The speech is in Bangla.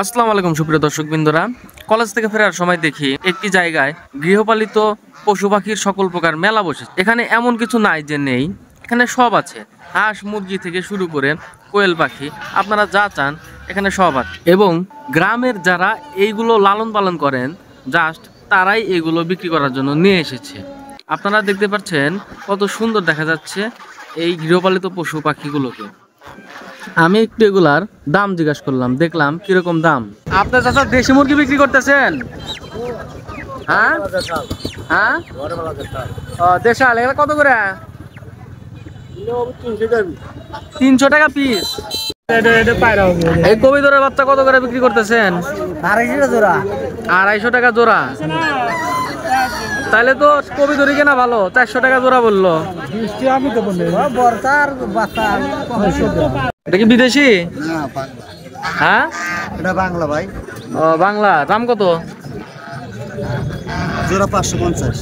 আসসালামু আলাইকুম সুপ্রিয় দর্শকবৃন্দরা, কলেজ থেকে ফেরার সময় দেখি একটি জায়গায় গৃহপালিত পশু পাখির সকল প্রকার মেলা বসেছে। এখানে এমন কিছু নাই যে নেই, এখানে সব আছে। হাঁস মুরগি থেকে শুরু করে কোয়েল পাখি, আপনারা যা চান এখানে সব আছে। এবং গ্রামের যারা এইগুলো লালন পালন করেন জাস্ট তারাই এগুলো বিক্রি করার জন্য নিয়ে এসেছে। আপনারা দেখতে পাচ্ছেন কত সুন্দর দেখা যাচ্ছে এই গৃহপালিত পশু পাখিগুলোকে। আমি একটু এগুলার দাম জিজ্ঞাসা করলাম, দেখলাম কিরকম দাম। আপনার চাচা দেশি মুরগি বিক্রি করতেছেন? হ্যাঁ হ্যাঁ, দেশাল এগুলো কত করে? 300 টাকা পিস। এই কবিতরের বাচ্চা কত করে বিক্রি করতেছেন? 250 টাকা জোড়া। তাহলে তো কবিতরি কেনা ভালো, 400 টাকা জোড়া বললো। এটা কি বিদেশি? হ্যাঁ, এটা বাংলা ভাই। ও বাংলা। দাম কত? জোড়া 550।